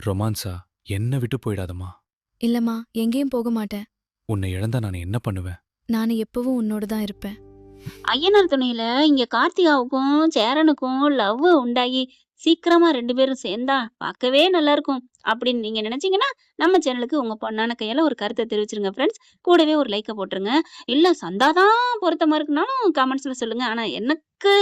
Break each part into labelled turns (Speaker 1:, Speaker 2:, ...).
Speaker 1: ரொமான்ஸா? என்ன விட்டு போயிடாதம்மா.
Speaker 2: இல்லம்மா, எங்கேயும் போக மாட்டேன்.
Speaker 1: உன்னை இழந்தா நான் என்ன பண்ணுவேன்?
Speaker 2: நானு எப்பவும் உன்னோட தான் இருப்பேன்.
Speaker 3: ஐயனார் துணையில இங்க கார்த்திகாவுக்கும் சேரனுக்கும் லவ் உண்டாகி சீக்கிரமா 2 பேரும் சேர்ந்தா பார்க்கவே நல்லா இருக்கும் அப்படின்னு நீங்க நினைச்சீங்கன்னா நம்ம சேனலுக்கு உங்க பொண்ணான கையால ஒரு கருத்தை தெரிவிச்சிருங்க ஃப்ரெண்ட்ஸ். கூடவே ஒரு லைக்கை போட்டுருங்க. இல்ல சந்தாதான் பொருத்தமா இருக்குனாலும் கமெண்ட்ஸ்ல சொல்லுங்க. ஆனா எனக்கு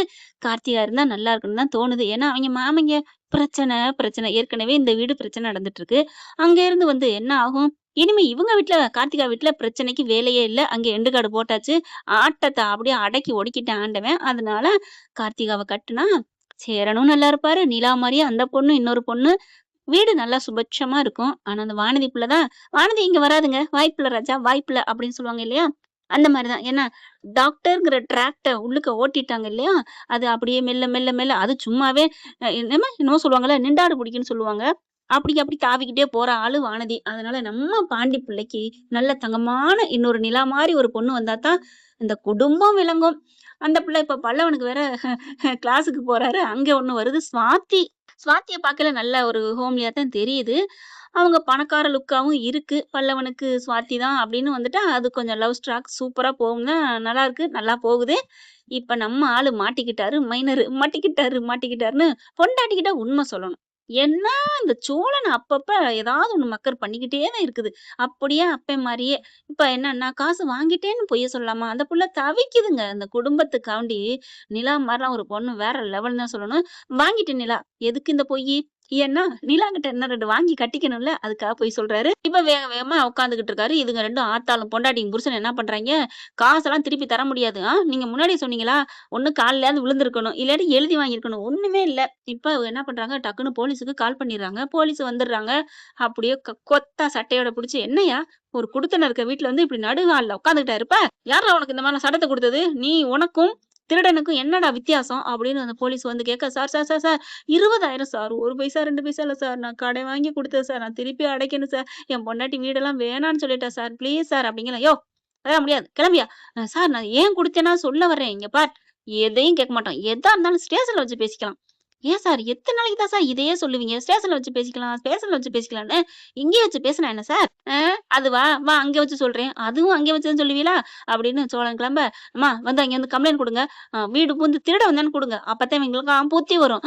Speaker 3: கார்த்திகா இருந்தா நல்லா இருக்குன்னு தான் தோணுது. ஏன்னா அவங்க மாமிங்க பிரச்சனை பிரச்சனை ஏற்கனவே இந்த வீடு பிரச்சனை நடந்துட்டு இருக்கு. அங்க இருந்து வந்து என்ன ஆகும்? இனிமே இவங்க வீட்ல கார்த்திகா வீட்ல பிரச்சனைக்கு வேலையே இல்ல. அங்க எண்டு காடு போட்டாச்சு. ஆட்டத்த அப்படியே அடக்கி ஒடுக்கிட்டான் ஆண்டவன். அதனால கார்த்திகாவ கட்டுனா, சேரனும் நல்லா இருப்பாரு. நிலா மாரியே அந்த பொண்ணு, இன்னொரு பொண்ணு. வீடு நல்லா சுபட்சமா இருக்கும். ஆனா, அந்த வானதி புள்ள தான் "வானதி இங்க வராதுங்க. வாய்ப்பில்ல ராஜா, வாய்ப்பில்ல" அப்படின்னு சொல்லுவாங்க இல்லையா? அந்த மாரி தான். ஏன்னா, டாக்டர்ங்கிற ட்ராக்ட்ட உள்ளுக்க ஓட்டிட்டாங்க இல்லையா? அது அப்படியே மெல்ல, மெல்ல, மெல்ல அது சும்மாவே என்னமோ சொல்லுவாங்கல்ல, நிண்டாடு பிடிக்குன்னு சொல்லுவாங்க. அப்படி தாவிக்கிட்டே போற ஆளு வானதி. அதனால நம்ம பாண்டி பிள்ளைக்கு நல்ல தங்கமான இன்னொரு நிலா மாரி ஒரு பொண்ணு வந்தா தான் இந்த குடும்பம் விளங்கும். அந்த பிள்ளை இப்ப பல்லவனுக்கு வேற கிளாஸுக்கு போறாரு. அங்க ஒண்ணு வருது ஸ்வாதி. ஸ்வாதிய பார்க்கையில நல்ல ஒரு ஹோம்லியா தான் தெரியுது. அவங்க பணக்கார லுக்காவும் இருக்கு. பல்லவனுக்கு ஸ்வாதி தான் அப்படின்னு வந்துட்டா, அது கொஞ்சம் லவ் ஸ்டாக் சூப்பரா போகுங்க. நல்லாருக்கு. நல்லா போகுது. இப்ப நம்ம ஆளு மாட்டிக்கிட்டாரு. மைனரு மாட்டிக்கிட்டாருன்னு பொண்டாட்டிக்கிட்ட உண்மை சொல்லணும். ஏன்னா, இந்த சோழன் அப்பப்ப ஏதாவது ஒண்ணு மக்கர் பண்ணிக்கிட்டே தான் இருக்குது. அப்படியே அப்பன் மாரியே. இப்ப என்னன்னா, காசு வாங்கிட்டேன்னு பொய்ய சொல்லலாமா? அந்த புள்ள தவிக்குதுங்க. அந்த குடும்பத்துக்காண்டி நிலா மாரிலாம் ஒரு பொண்ணு வேற லெவல்ன்னு தான் சொல்லணும். வாங்கிட்டேன் நிலா. எதுக்கு இந்த பொய்யி? ஏன்னா, நிலாகிட்ட இன்னும் 2 வாங்கி கட்டிக்கணும்ல. அதுக்காக பொய் சொல்றாரு. இப்ப வேக வேகமா உட்காந்துகிட்டு இருக்காரு. இதுங்க 2ம் ஆத்தாளும் பொண்டாட்டியும் புருஷனும் என்ன பண்றாய்ங்க, காசெல்லாம் திருப்பி தர முடியாது. நீங்க முன்னாடியே சொன்னீங்களா? ஒண்ணு கால்லயாவது விழுந்திருக்கணும். இல்லாட்டி எழுதி வாங்கியிருக்கணும். ஒண்ணுமே இல்ல. இப்ப என்ன பண்றாங்க, டக்குன்னு போலீஸுக்கு கால் பண்ணிடுறாங்க. போலீஸ் வந்துடுறாங்க. அப்படியே கொத்தா சட்டையோட புடிச்சு, "என்னய்யா! ஒரு குடித்தனம் இருக்க வீட்ல வந்து இப்படி நடுஹால்ல உட்காந்துக்கிட்டா இருப்ப? யார்றா உனக்கு இந்த மாரிலாம் சட்டத்த குடுத்தது? நீ உனக்கும் திருடனுக்கும் என்னடா வித்தியாசம்?" அப்படின்னு அந்த போலீஸ் வந்து கேட்க, "sir sir sir sir 20,000 sir. 1 பைசா 2 பைசா இல்ல சார். நான் கடன் வாங்கி குடுத்தேன் சார். நான் திருப்பி அடைக்கணும் சார். என் பொண்டாட்டி வீடெல்லாம் வேணான்னு சொல்லிட்டா சார். ப்ளீஸ் சார்" அப்படிங்கல. "யோவ்! அதெல்லாம் முடியாது. கிளம்பியா?" சார் நான் ஏன் குடுத்தேன்னா சொல்ல வர்றேன். இங்க பார். எதையும் கேட்க மாட்டோம். எதா இருந்தாலும் ஸ்டேஷன்ல வச்சு பேசிக்கலாம். ஏன் சார் எத்தன நாளைக்கு தான் சார் இதையே சொல்லுவீங்க? ஸ்டேஷன்ல வச்சு பேசிக்கலாம், ஸ்டேஷன்ல வச்சு பேசிக்கலாம்ன்னு. இங்கேயே வச்சு பேசுனா என்ன சார்? அதுவா? வா அங்க வச்சு சொல்றேன். அதுவும் அங்கே வச்சு தான் சொல்லுவீளா? அப்படின்னு சோழன் கிளம்ப, "அம்மா வந்து அங்க வந்து கம்ப்ளைண்ட் குடுங்க. வீடு புகுந்து திருட வந்தான்னு குடுங்க. அப்பத்தான் இவங்களுக்கெல்லாம் புத்தி வரும்."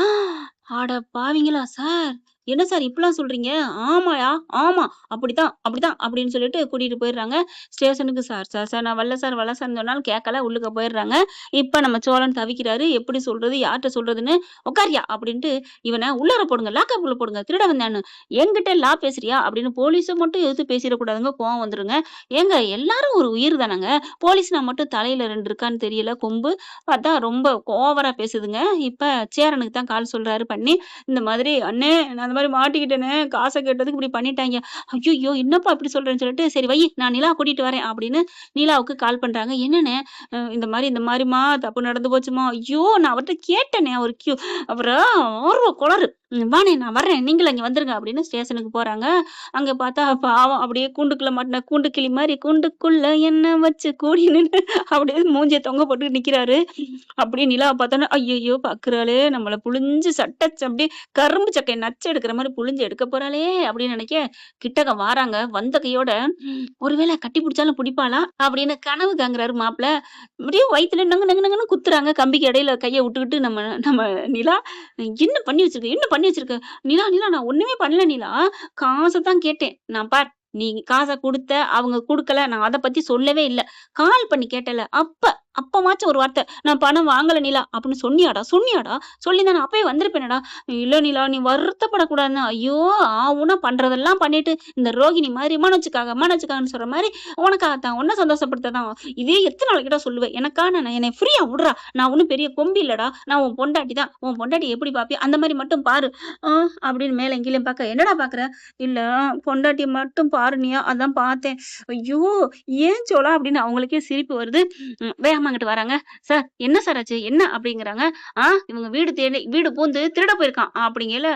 Speaker 3: அட பாவிங்களா சார்! என்ன சார் இப்படிலாம் சொல்றீங்க? ஆமாயா, ஆமா. அப்படித்தான், அப்படித்தான் அப்படின்னு சொல்லிட்டு கூட்டிட்டு போயிடுறாங்க. ஸ்டேஷனுக்கு. "சார், சார், சார் நான் வரல சார், வரல சார்ன்னு" சொன்னாலும் கேட்கல. உள்ளுக்க போயிடுறாங்க. இப்ப நம்ம சோழன் தவிக்கிறாரு. எப்படி சொல்றது? யார்ட்ட சொல்றதுன்னு. "உட்காருயா" அப்படின்ட்டு இவன உள்ளார போடுங்க. லாக்கப்ல போடுங்க. திருட வந்தான்னு. "என்கிட்ட லா பேசுறியா?" அப்படின்னு போலீஸ மட்டும் எதிர்த்து பேசிறக்கூடாதுங்க. கோவம் வந்துருங்க. ஏங்க எல்லாரும் ஒரு உயிர் தானங்க. போலீஸ்னா மட்டும் தலையில 2 இருக்கான்னு தெரியல கொம்பு. பார்த்தா ரொம்ப ஓவரா பேசுதுங்க. இப்ப சேரனுக்கு தான் கால் சொல்றாரு பண்ணி, இந்த மாதிரி, "அண்ணே நான் இந்த மாரி மாட்டிக்கிட்டேனே. காச கேட்டதுக்கு இப்படி பண்ணிட்டாய்ங்க." "ஐய்யய்யோ! என்னப்பா இப்படி சொல்றேன்னு" சொல்லிட்டு, "சரி வையி நான் நிலாவ கூட்டிட்டு வரேன்" அப்படின்னு நிலாவுக்கு கால் பண்றாங்க. "என்னண்ணே இந்த மாரிம்மா தப்பு நடந்து போச்சும்மா." "ஐயோ! நான் அவர்ட்ட கேட்டேனே. அவரு அப்புறம் ஆர்வ கோளாறு. வாண்ணே நான் வர்றேன். நீங்களும் இங்க வந்துருங்க" அப்படின்னு ஸ்டேஷனுக்கு போறாங்க. அங்க பார்த்தா பாவம் அப்படியே கூண்டுக்குள்ள மாட்டுன கூண்டு கிளி மாரி கூண்டுக்குள்ள என்ன வச்சு கூடி நின்னு அப்படியே மூஞ்சிய தொங்க போட்டுட்டு நிக்கிறாரு. அப்படியே நிலாவ பார்த்தோன்னே, ஐய்யய்யோ! பாக்குறாளே! நம்மள புழிஞ்சு அப்படியே கரும்பு சக்கைய நச்சு எடுக்கிற மாரி புழிஞ்சு எடுக்க போறாளே! அப்படின்னு நினைக்க, கிட்டக்க வாராங்க. வந்த கையோட, "ஒருவேள கட்டி புடிச்சாலும் புடிப்பாளா?" அப்படின்னு கனவு காண்கிறாரு மாப்ள. அப்படியே வயித்துல நங்கு நங்கு நங்குன்னு குத்துறாங்க. கம்பிக்கு இடையில கைய விட்டுக்கிட்டு நம்ம நம்ம நிலா, "என்ன பண்ணி வச்சிருக்க? என்ன பண்ணி வச்சிருக்க?" "நிலா, நிலா நான் ஒண்ணுமே பண்ணல நிலா. காச தான் கேட்டேன். நான் பார் நீ காச குடுத்த, அவங்க குடுக்கல. நான் அத பத்தி சொல்லவே இல்ல. கால் பண்ணி கேட்டேல்ல, அப்பவாச்சும் ஒரு வார்த்தை, "நான் பணம் வாங்கல நிலா" அப்படின்னு சொன்னியாடா? சொன்னியாடா? சொல்லியிருந்தா நான் அப்பயே வந்திருப்பேனேடா. "இல்ல நிலா நீ வருத்தப்படக்கூடாதுன்னு." ஐயோ! ஊனா பண்றதெல்லாம் பண்ணிட்டு, இந்த ரோகிணி மாரி மனோஜ்க்காகன்னு சொல்ற மாரி, உனக்காகத்தான், உன்ன சந்தோஷப்படுத்த தான். இதே எத்தன நாளைக்குடா சொல்லுவ? எனக்கா நான் என்னைய ஃப்ரீயா விட்றா. நான் ஒண்ணும் பெரிய கொம்பு இல்லடா. நான் உன் பொண்டாட்டி தான். உன் பொண்டாட்டிய எப்படி பார்ப்பியோ, அந்த மாரி மட்டும் பாரு. ஆ அப்படின்னு மேலயும் கீழயும் பார்க்க, "என்னடா பார்க்குற?" "இல்ல பொண்டாட்டிய மட்டும் பாருனியா, அதான் பார்த்தேன்." ஐயோ! ஏன் சோளா அப்படின்னு அவங்களுக்கே சிரிப்பு வருது. வேகமா அங்கிட்டு வராங்க. "சார் என்ன சார் ஆச்சு? என்ன?" அப்படிங்கிறாங்க. இவங்க வீடு பூந்து திருட போயிருக்கான்" அப்படிங்கையில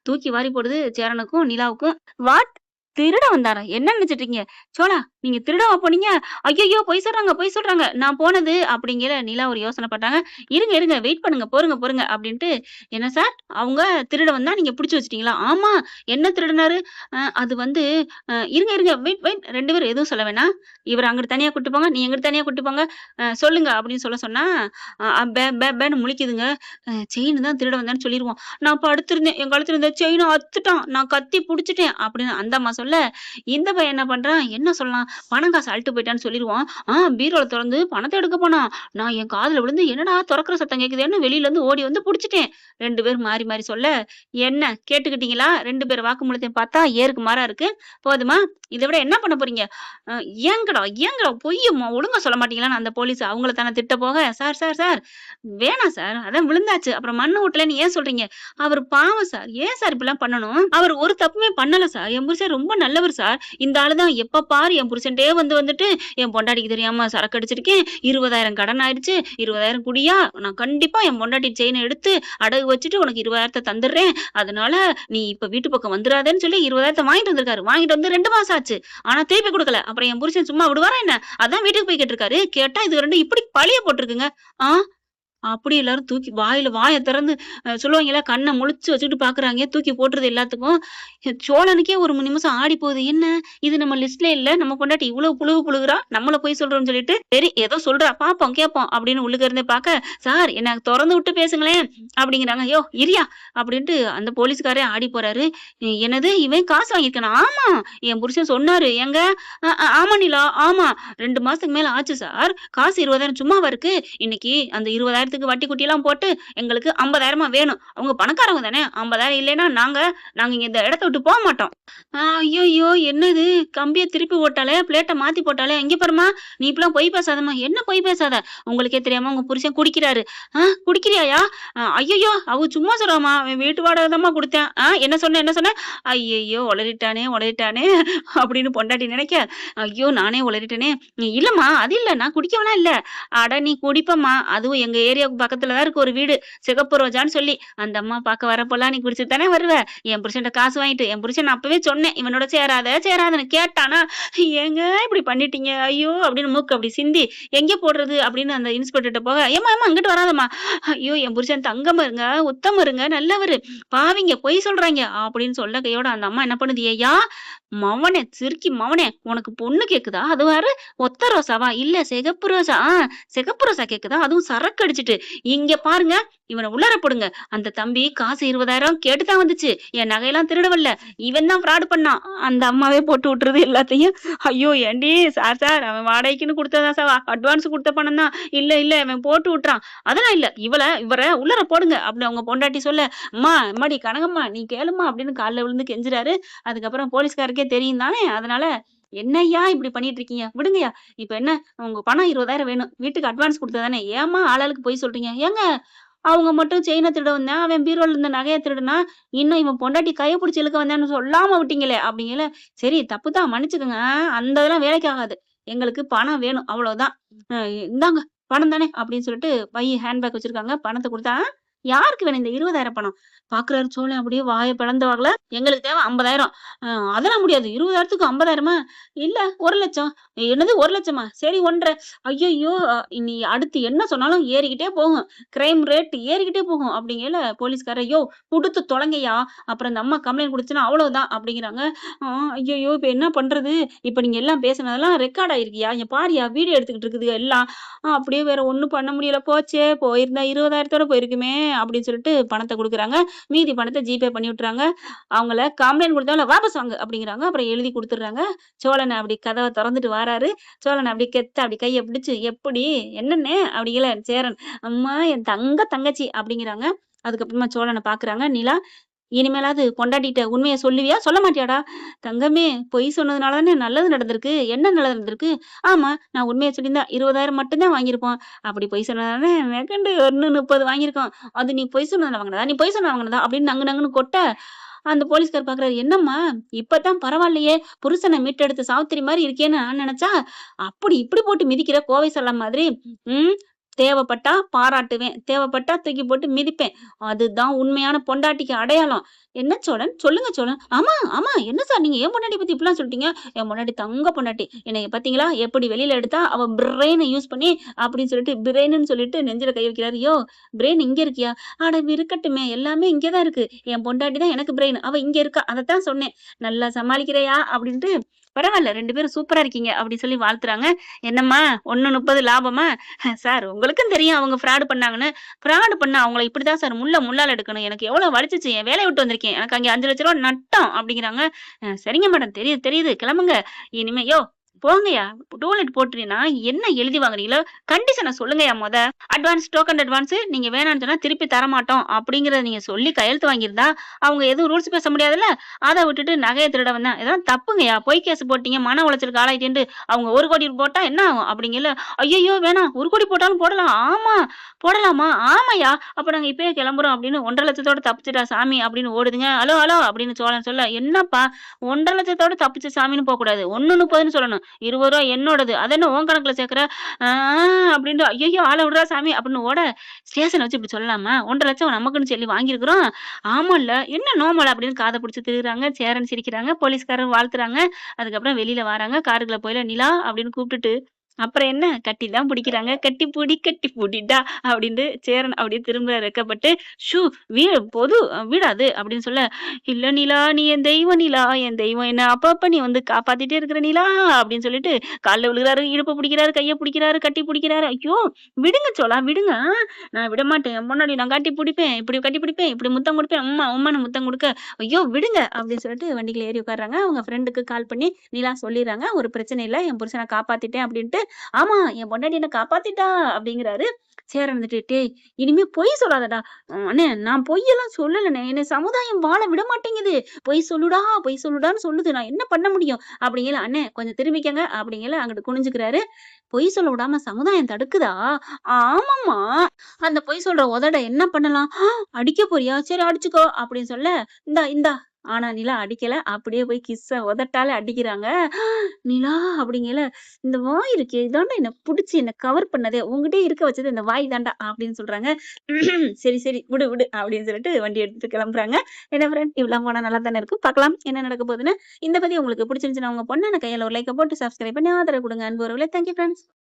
Speaker 3: தூக்கி வாரி போடுது சேரனுக்கும், நிலாவுக்கும். "வாட்? திருட வந்தாரா? என்ன நினைச்சிட்டு இருக்கீங்க? சோளா, நீங்க திருடவா போனீங்க? ஐய்யய்யோ! பொய் சொல்றாங்க, பொய் சொல்றாங்க. நான் போனது அப்படிங்கையில நிலா ஒரு யோசனை பட்டாங்க. இருங்க, இருங்க. வெயிட் பண்ணுங்க. பொறுங்க, பொறுங்க அப்படின்ட்டு, என்ன சார்? அவங்க திருட வந்தா நீங்க புடிச்சு வச்சுட்டீங்களா? ஆமா. என்ன திருடுனாரு? அது வந்து இருங்க, இருங்க. Wait, wait. 2 பேரும் எதுவும் சொல்ல வேணாம். இவர அங்கிட்டு தனியா கூட்டிட்டு போங்க. நீ இங்கிட்டு தனியா கூட்டிட்டு போங்க. சொல்லுங்க அப்படின்னு சொன்னா, பே பே பேன்னு முழிக்குதுங்க. செயின் தான் திருட வந்தான்னு சொல்லிருவோம். நான் படுத்திருந்தேன். என் கழுத்துல இருந்த செயின அத்துட்டான். நான் கத்தி புடிச்சுட்டேன் அப்படின்னு அந்த அம்மா சொல்ல, இந்த பையன் என்ன பண்றான்? என்ன சொல்லலாம்? பணம் காசு அள்ளிட்டு போயிட்டான்னு சொல்லிருவான். பீரோல தொறந்து பணத்த எடுக்க போனான். நான் என் காதுல விழுந்து, என்னடா தொறக்கிற சத்தம் கேட்குதேன்னு வெளியில இருந்து ஓடி வந்து புடிச்சுட்டேன். 2 பேரும் மாறி மாறி சொல்ல, என்ன கேட்டுக்கிட்டீங்களா? 2 பேர் வாக்குமூலத்தையும் பார்த்தா ஏருக்கு மாறா இருக்கு. போதுமா? இத விட என்ன பண்ண போறீங்க? அ ஏங்கடா, ஏங்கடா பொய்ய ஒழுங்கா சொல்ல மாட்டீங்களான்னு அந்த போலீஸ் அவங்கள தானே திட்ட போக, சார், சார், சார் வேணாம் சார். அதான் விழுந்தாச்சு. அப்புறம் மண்ணு ஒட்டலன்னு ஏன் சொல்றீங்க? அவரு பாவம் சார். ஏன் சார் இப்படிலாம் பண்ணணும்? அவர் ஒரு தப்புமே பண்ணல சார். என் புருஷன் ரொம்ப நல்லவர் சார். இந்த ஆளு தான் எப்ப பாரு என் புருஷன்ட்டயே வந்துட்டு, என் பொண்டாட்டிக்கு தெரியாம சரக்கு அடிச்சிருக்கேன். 20,000 கடன் ஆயிடுச்சு. 20,000 குடியா? நான் கண்டிப்பா என் பொண்டாட்டி செயின எடுத்து அடகு வச்சுட்டு உனக்கு 20,000 தந்துடுறேன். அதனால நீ இப்ப வீட்டு பக்கம் வந்துராதேன்னு சொல்லி 20,000 வாங்கிட்டு வந்திருக்காரு. வாங்கிட்டு வந்து 2 மாசம் ஆச்சு. ஆனா திருப்பி குடுக்கல. அப்புறம் என் புருஷன் சும்மா விடுவாரா என்ன? அதான் வீட்டுக்கு போய் கேட்டிருக்காரு. கேட்டா இது 2 இப்படி பழிய போட்டுருக்குங்க. ஆ அப்படி எல்லாரும் தூக்கி வாய திறந்து சொல்லுவாங்கல்ல, கண்ண முழிச்சு வச்சுக்கிட்டு பார்க்குறாங்க. தூக்கி போட்டுருது எல்லாத்துக்கும். சோழனுக்கே ஒரு நிமிஷம் ஆடி போகுது. என்ன இது நம்ம லிஸ்ட்ல இல்ல. நம்ம பொண்டாட்டி இவ்வளவு புழுகுறா. நம்மள பொய் சொல்றோம்னு சொல்லிட்டு, சரி ஏதோ சொல்றா பார்ப்போம், கேட்போம் அப்படின்னு உள்ளுக்க இருந்தே பார்க்க, சார் என்ன தொறந்து விட்டு பேசுங்களேன் அப்படிங்கிறாங்க. யோ இருயா அப்படின்ட்டு அந்த போலீஸ்காரே ஆடி போறாரு. என்னது இவன் காசு வாங்கியிருக்கானா? ஆமா என் புருஷன் சொன்னாரு. ஏங்க ஆமா நிலா, ஆமா 2 மாசத்துக்கு மேல ஆச்சு சார். காசு 20,000 சும்மாவா இருக்கு? இன்னைக்கு அந்த 20,000 வட்டி குட்டிலாம் போட்டு எங்களுக்கு 50,000 வேணும். அவங்க பணக்காரவங்க தானே. 50,000 இல்லைன்னா நாங்க இங்க இந்த இடத்த விட்டு போ மாட்டோம். ஐயையோ! என்னது கம்பிய திருப்பி போட்டாளே, பிளேட்ட மாத்தி போட்டாளே. இங்க பாரும்மா, நீ இப்படிலாம் பொய் பேசாதம்மா. என்ன பொய் பேசாத? உங்களுக்கே தெரியாம உங்க புருஷன் குடிக்கிறாரு. குடிக்கிறியாயா? ஐயையோ! அவ சும்மா சொல்றாம்மா. அவன் வீட்டு வாடகை தாம்மா குடுத்தேன். என்ன சொன்ன? என்ன சொன்ன? ஐயையோ! உளறிட்டானே, உளறிட்டானே அப்படின்னு பொண்டாட்டி நினைக்க, ஐயோ! நானே உளறிட்டேனே. இல்லம்மா, அது இல்ல. நான் குடிக்கவெல்லாம் இல்ல. அட நீ குடிப்பம்மா. அதுவும் எங்க ஏரியாவுக்கு பக்கத்துல தான் இருக்கு ஒரு வீடு. சிகப்பு ரோஜான்னு சொல்லி. அந்த அம்மா பார்க்க வரப்போலாம் நீ குடிச்சிட்டு தானே வருவ. என் புருஷன்ட்ட காசு வாங்கிட்டு, என் புருஷன் நான் அப்பவே சொன்னேன். இவனோட சேராதன்னு கேட்டானா, ஏங்க இப்படி பண்ணிட்டீங்க? ஐயோ! அப்படின்னு மூக்கு அப்படி சிந்தி, எங்க போடுறது அப்படின்னு அந்த இன்ஸ்பெக்டர்ட்ட போக, ஏம்மா இங்கிட்டு வராதம்மா. ஐயோ! என் புருஷன் தங்கமருங்க, உத்தமருங்க, நல்லவரு. பாவிங்க பொய் சொல்றாய்ங்க அப்படின்னு சொல்ல கையோட அந்த அம்மா என்ன பண்ணுது, ஏய்யா மவனே சிறுக்கி மவனே, உனக்கு பொண்ணு கேக்குதா? அது வேற ஒத்த ரோசாவா? இல்ல சிகப்பு ரோசா. சிகப்பு ரோசா கேக்குதா? அதுவும் சரக்கு அடிச்சிட்டு. இங்க பாருங்க, இவன உள்ளார போடுங்க. அந்த தம்பி காசு 20,000 கேட்டு தான் வந்துச்சு. என் நகையெல்லாம் திருடவல்ல. இவன் தான் ஃப்ராடு பண்ணான். அந்த அம்மாவே போட்டு விட்டுருது எல்லாத்தையும். ஐயோ! ஏண்டி சார் அவன் வாடகைக்குன்னு குடுத்ததான் சார். அட்வான்ஸ் குடுத்த பணம் தான். இல்ல இவன் போட்டு விட்டுறான். அதெல்லாம் இல்ல. இவர உள்ளார போடுங்க அப்படின்னு அவங்க பொண்டாட்டி சொல்ல, அம்மாடி கனகம்மா நீ கேளும்மா அப்படின்னு கால்ல விழுந்து கெஞ்சுறாரு. அதுக்கப்புறம் போலீஸ்காரருக்கே தெரியும் தானே. அதனால என்னய்யா இப்படி பண்ணிட்டு இருக்கீங்க? விடுங்கய்யா. இப்ப என்ன உங்க பணம் 20,000 வேணும். வீட்டுக்கு அட்வான்ஸ் குடுத்தது தானே. ஏம்மா ஆளாளுக்கு பொய் சொல்றீங்க? ஏங்க அவங்க மட்டும் செயின திருட வந்தான். அவன் பீரோல இருந்த நகைய திருடுனான். இன்னும் இவன் பொண்டாட்டி கைய புடிச்சு இழுக்க வந்தான்னு சொல்லாம விட்டீங்களே அப்படிங்கல. சரி தப்புதான் மன்னிச்சுக்கங்க. அந்த இதெல்லாம் வேலைக்கு ஆகாது. எங்களுக்கு பணம் வேணும் அவ்வளவுதான். இந்தாங்க பணம் தானே அப்படின்னு சொல்லிட்டு ஹேண்ட்பேக் வச்சிருக்காங்க. பணத்த குடுத்தா, யாருக்கு வேணும் இந்த 20,000 பணம்? பாக்குறாரு சோழன் அப்படியே வாய பிளந்தவாங்கல. எங்களுக்கு தேவை 50,000. அதெல்லாம் முடியாது. 20,000க்கு 50,000 இல்ல 1,00,000. என்னது 1,00,000 சரி 1,50,000. ஐயையோ! நீ அடுத்து என்ன சொன்னாலும் ஏறிக்கிட்டே போகும். கிரைம் ரேட் ஏறிக்கிட்டே போகும் அப்படிங்கையில போலீஸ்காரர், யோவ் குடுத்து தொலைங்கய்யா. அப்புறம் இந்த அம்மா கம்ப்ளைண்ட் குடுத்துச்சுன்னா அவ்வளவுதான் அப்படிங்கிறாங்க. ஐயையோ! இப்ப என்ன பண்றது? இப்ப நீங்க எல்லாம் பேசுனதெல்லாம் ரெக்கார்ட் ஆயிருக்குயா. இங்க பாருயா வீடியோ எடுத்துக்கிட்டு இருக்குதுக எல்லாம். அப்படியே வேற ஒண்ணும் பண்ண முடியல. போச்சே! போயிருந்தா 20,000 போயிருக்குமே அப்படின்னு சொல்லிட்டு பணத்த குடுக்குறாங்க. மீதி பணத்த ஜிபே பண்ணி விட்டுறாங்க. அவங்கள கம்ப்ளைண்ட் குடுத்தவங்கள வாபஸ் வாங்கு அப்படிங்கிறாங்க. அப்புறம் எழுதி குடுத்துடுறாங்க. சோழன் அப்படி கதவ தொறந்துட்டு வாராரு. சோழன் அப்படி கெத்தா அப்படி கைய பிடிச்சு, எப்படி என்னண்ணே அப்படிங்கல சேரன். அம்மா என் தங்கச்சி அப்படிங்கிறாங்க. அதுக்கப்புறமா சோழன பாக்குறாங்க. நிலா இனிமேலாவது பொண்டாட்டிட்ட உண்மைய சொல்லுவியா? சொல்ல மாட்டியாடா? தங்கமே பொய் சொன்னதுனால தானே நல்லது நடந்திருக்கு. என்ன நல்லது நடந்திருக்கு? ஆமா நான் உண்மைய சொல்லியிருந்தா 20,000 மட்டும் தான் வாங்கியிருப்போம். அப்படி பொய் சொன்னதானே மெகண்டு 130 வாங்கியிருக்கோம். அது நீ பொய் சொன்னதுல வாங்கினதா? நீ பொய் சொன்னது வாங்கினதா? அப்படின்னு நங்கு நங்குன்னு கொட்ட, அந்த போலீஸ்கார் பாக்குறாரு. என்னம்மா இப்பதான் பரவாயில்லையே, புருஷனை மீட்டெடுத்த சாவித்திரி மாதிரி இருக்கேன்னு நான் நினைச்சா, அப்படி இப்படி போட்டு மிதிக்கிற கோவை சல்லம் மாதிரி. ம் தேவைப்பட்டா பாராட்டுவேன். தேவைப்பட்டா தூக்கி போட்டு மிதிப்பேன். அதுதான் உண்மையான பொண்டாட்டிக்கு அடையாளம். என்ன சோழன்? சொல்லுங்க சோழன். ஆமா, ஆமா. என்ன சார் நீங்க என் பொண்டாட்டிய பத்தி இப்படிலாம் சொல்லிட்டீங்க? என் பொண்டாட்டி தங்க பொண்டாட்டி. என்னைய பார்த்தீங்களா? எப்படி வெளியில எடுத்தா அவ பிரெயின யூஸ் பண்ணி அப்படின்னு சொல்லிட்டு பிரெயினுன்னு சொல்லிட்டு நெஞ்சில கை வைக்கிறாரு. யோவ்! பிரெயின் இங்க இருக்கியா? அட இருக்கட்டுமே! எல்லாமே இங்க தான் இருக்கு. என் பொண்டாட்டி தான் எனக்கு பிரெயின். அவ இங்க இருக்கா. அதத்தான் சொன்னேன். நல்லா சமாளிக்கிறையா? அப்படின்ட்டு பரவால்ல 2 பேரும் சூப்பரா இருக்கீங்க அப்படின்னு சொல்லி வாழ்த்துறாங்க. என்னம்மா 1.30 லாபமா? சார் உங்களுக்கும் தெரியும் அவங்க ஃப்ராடு பண்ணாங்கன்னு. ஃப்ராடு பண்ணா அவங்கள இப்படிதான் சார் முள்ளால எடுக்கணும். எனக்கு எவ்வளோ வலிச்சுச்சு. என் வேலைய விட்டு வந்திருக்கேன். எனக்கு அங்க ரூ. 5,00,000 நட்டம் அப்படிங்கிறாங்க. சரிங்க மேடம் தெரியுது, தெரியுது. கிளம்புங்க. இனிமே யோவ்! போங்கய்யா. டூலெட் போட்டுறீன்னா என்ன எழுதி வாங்குறீங்களோ, கண்டிஷன சொல்லுங்கய்யா மொத. டோக்கன் அட்வான்ஸ் நீங்க வேணான்னு சொன்னா திருப்பி தரமாட்டோம் அப்படிங்கிறத நீங்க சொல்லி கையெழுத்து வாங்கியிருந்தா, அவங்க எதுவும் ரூல்ஸ் பேச முடியாதுல்ல. அத விட்டுட்டு நகைய திருட வந்தேன். இதெல்லாம் தப்புங்கய்யா. பொய் கேஸ் போட்டீங்க. மன உளைச்சலுக்கு ஆளாயிட்டேன்ட்டு அவங்க 1,00,00,000 போட்டா என்ன ஆகும்? அப்படிங்கல. ஐயய்யோ! வேணாம். 1,00,00,000 போட்டாலும் போடலாம். ஆமா. போடலாமா? ஆமாய்யா. அப்ப நாங்க இப்பயே கிளம்புறோம் அப்படின்னு 1,50,000 தப்பிச்சுட்டா சாமி அப்படின்னு ஓடுதுங்க. ஹலோ, ஹலோ அப்படின்னு சோழன் சொல்ல, என்னப்பா 1,50,000 தப்பிச்ச சாமின்னு போக்கூடாது. 1.30ன்னு சொல்லணும். ரூ. 20 என்னோடது. அத என்ன உன் கணக்குல சேர்க்கிற? ஆ அப்படின்ட்டு ஐயய்யோ! ஆள விடுறா சாமி அப்படின்னு ஓட, ஸ்டேஷன்ல வச்சு இப்படி சொல்லலாமா? 1,50,000 நமக்குன்னு சொல்லி வாங்கியிருக்கிறோம். ஆமால்ல. என்ன நோமல அப்படின்னு காத புடிச்சு திருகுறாங்க. சேரன் சிரிக்கிறாங்க. போலீஸ்காரர் வாழ்த்துறாங்க. அதுக்கப்புறம் வெளியில வராங்க. காருக்குள்ள போயில நிலா அப்படின்னு கூப்பிட்டுட்டு, அப்புறம் என்ன கட்டி தான் பிடிக்கிறாங்க. கட்டி புடிடா அப்படின்ட்டு சேரன் அப்படியே திரும்ப ரெக்கப்பட்டு, ஷூ வீ பொது வீடா அது அப்படின்னு சொல்ல, இல்ல நிலா நீ என் தெய்வம் நிலா, என் தெய்வம் என்ன அப்பப்ப நீ வந்து காப்பாத்திட்டே இருக்கிற நிலா அப்படின்னு சொல்லிட்டு கால்ல விழுகுறாரு, இடுப்ப பிடிக்கிறாரு, கைய பிடிக்கிறாரு, கட்டி பிடிக்கிறாரு. ஐயோ! விடுங்க சோளா விடுங்க. நான் விடமாட்டேன். என் முன்னாடி நான் கட்டி பிடிப்பேன். இப்படி கட்டி பிடிப்பேன். இப்படி முத்தம் குடுப்பேன். உம்மான்னு முத்தம் குடுக்க, ஐயோ! விடுங்க அப்படின்னு சொல்லிட்டு வண்டிக்குள்ள ஏறி உட்கார்றாங்க. அவங்க ஃப்ரெண்டுக்கு கால் பண்ணி நிலா சொல்லிர்றாங்க. ஒரு பிரச்சனை இல்ல. என் புருஷன காப்பாத்திட்டேன் அப்படின்ட்டு. ஆமா என் பொண்டாட்டி என்ன காப்பாத்திட்டா அப்படிங்கிறாரு. சேரன் வந்துட்டு, டேய் இனிமே பொய் சொல்லாதடா. அண்ணே நான் பொய்யெல்லாம் சொல்லலண்ணே. என்னை சமுதாயம் வாழ விட மாட்டேங்குது. பொய் சொல்லுடான்னு சொல்லுது. நான் என்ன பண்ண முடியும்? அப்படிங்கல. அண்ணே கொஞ்சம் திரும்பிக்கங்க அப்படிங்கல அங்கிட்டு குனிஞ்சுக்கிறாரு. பொய் சொல்ல விடாம சமுதாயம் தடுக்குதா? ஆமாம்மா. அந்த பொய் சொல்ற உதட என்ன பண்ணலாம்? அடிக்க போறியா? சரி அடிச்சுக்கோ அப்படின்னு சொல்ல, இந்தா இந்தா. ஆனா நிலா அடிக்கல. அப்படியே போய் கிஸ்ஸ உதட்டால அடிக்கிறாங்க. நிலா அப்படிங்கல, இந்த வாய் இருக்கே இதான்டா என்ன புடிச்சு என்ன கவர் பண்ணதே. உன்கிட்டயே இருக்க வச்சது இந்த வாய் தான்டா அப்படின்னு சொல்றாங்க. சரி, சரி விடு, விடு அப்படின்னு சொல்லிட்டு வண்டி எடுத்துட்டு கிளம்புறாங்க. என்ன ஃப்ரெண்ட் இவ்வளவு போனா நல்லா தானே இருக்கும். பார்க்கலாம் என்ன நடக்க போகுதுன்னு. இந்த பதிவு உங்களுக்கு பிடிச்சிருந்துச்சுன்னா உங்க பொண்ணான கையால ஒரு லைக்க போட்டு சப்ஸ்கிரைப் பண்ணி ஆதரவு கொடுங்க. அன்பு உறவுகளே. Thank you friends.